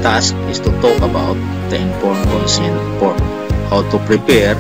task is to talk about the informed consent form, how to prepare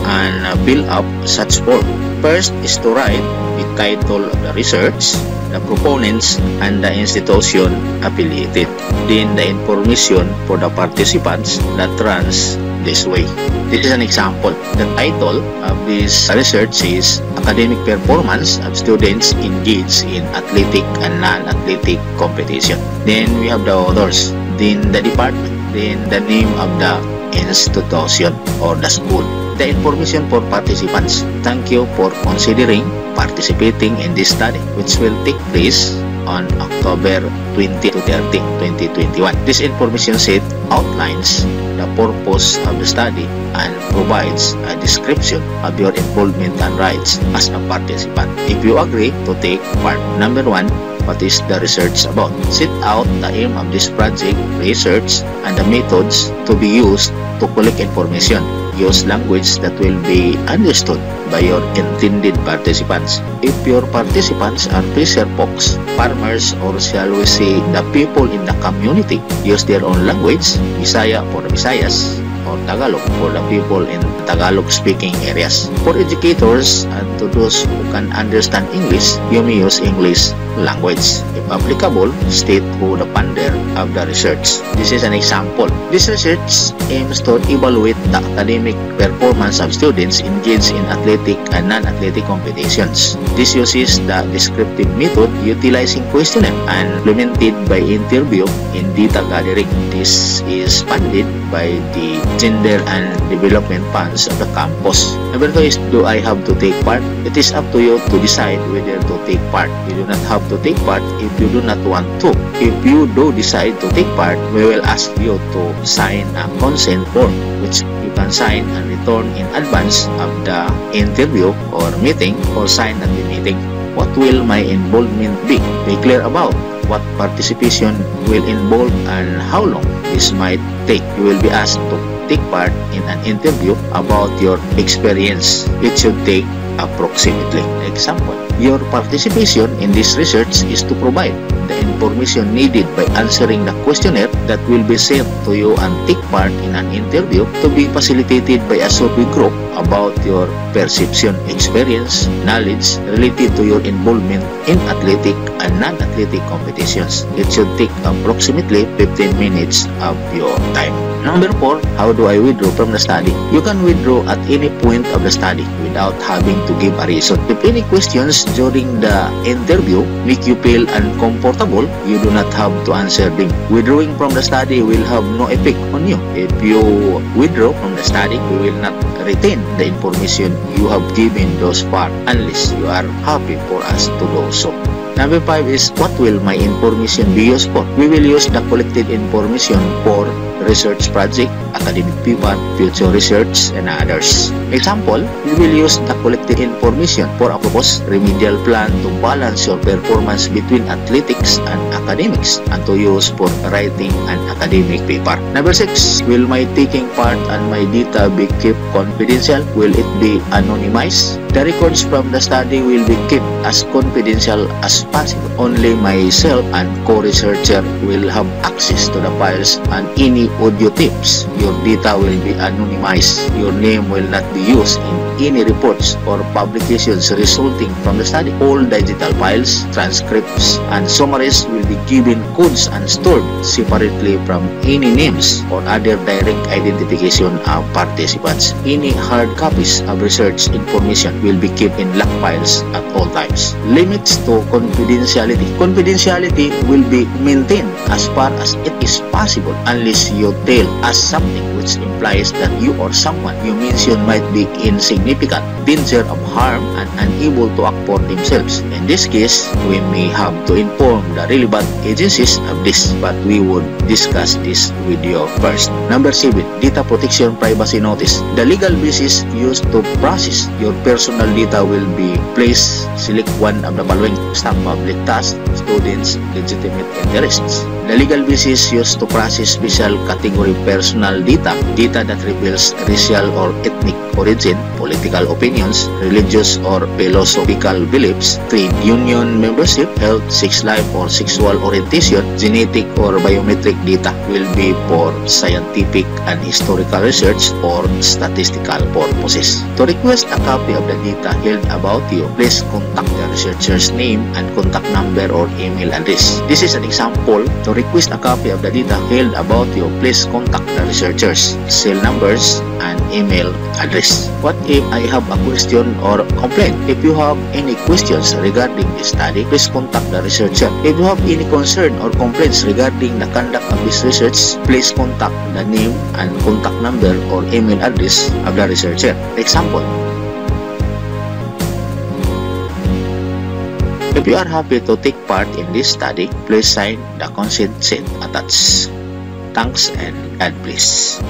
and build up such form. First is to write the title of the research, the proponents, and the institution affiliated. Then the information for the participants that runs this way. This is an example. The title of this research is Academic Performance of Students Engaged in Athletic and Non-Athletic Competition. Then we have the authors, then the department, then the name of the institution or the school. The information for participants. Thank you for considering participating in this study, which will take place on October 20 to 30, 2021. This information set outlines the purpose of the study and provides a description of your involvement and rights as a participant. If you agree to take part, number 1, what is the research about? Set out the aim of this project, research, and the methods to be used to collect information. Use language that will be understood by your intended participants. If your participants are fisher folks, farmers, or shall we say the people in the community, use their own language, Bisaya for the Visayas, or Tagalog for the people in Tagalog-speaking areas. For educators and to those who can understand English, you may use English language. If applicable, state who the funder of the research. This is an example. This research aims to evaluate the academic performance of students engaged in athletic and non-athletic competitions. This uses the descriptive method utilizing questionnaire and implemented by interview in data gathering. This is funded by the Gender and Development Funds of the campus. Number 2 is, do I have to take part? It is up to you to decide whether to take part. You do not have to take part if you do not want to. If you do decide to take part, we will ask you to sign a consent form, which you can sign and return in advance of the interview or meeting, or sign at the meeting. What will my involvement be? Be clear about what participation will involve and how long this might take. You will be asked to take part in an interview about your experience. It should take approximately. Example, your participation in this research is to provide the information needed by answering the questionnaire that will be sent to you and take part in an interview to be facilitated by a survey group about your perception, experience, knowledge related to your involvement in athletic and non-athletic competitions. It should take approximately 15 minutes of your time. Number 4, how do I withdraw from the study? You can withdraw at any point of the study without having to give a reason. If any questions during the interview make you feel uncomfortable, you do not have to answer them. Withdrawing from the study will have no effect on you. If you withdraw from the study, we will not retain the information you have given thus far unless you are happy for us to do so. Number 5 is, what will my information be used for? We will use the collected information for research project, academic paper, future research, and others. Example, we will use the collected information for a proposed remedial plan to balance your performance between athletics and academics and to use for writing an academic paper. Number 6, will my taking part and my data be kept confidential? Will it be anonymized? The records from the study will be kept as confidential as possible. Only myself and co-researcher will have access to the files and any audio tapes. Your data will be anonymized. Your name will not be used in any reports or publications resulting from the study. All digital files, transcripts, and summaries will be given codes and stored separately from any names or other direct identification of participants. Any hard copies of research information will be kept in locked files at all times. Limits to confidentiality. Confidentiality will be maintained as far as it is possible unless you tell us something which implies that you or someone you mention might be insignificant, danger of harm, and unable to act for themselves. In this case, we may have to inform the relevant agencies of this, but we would discuss this with you first. Number 7, data protection privacy notice. The legal basis used to process your personal data will be placed. Select one of the following: staff, public task, students, legitimate interests. The legal basis used to process special category personal data, data that reveals racial or ethnic origin, political opinions, religious or philosophical beliefs, creed, union membership, health, sex life or sexual orientation, genetic or biometric data will be for scientific and historical research or statistical purposes. To request a copy of the data held about you, please contact the researcher's name and contact number or email address. This is an example. To request a copy of the data held about you, please contact the researchers, cell numbers, and email address. What if I have a question or complaint? If you have any questions regarding this study, please contact the researcher. If you have any concern or complaints regarding the conduct of this research, please contact the name and contact number or email address of the researcher. Example: if you are happy to take part in this study, please sign the consent sheet attached. Thanks and God bless.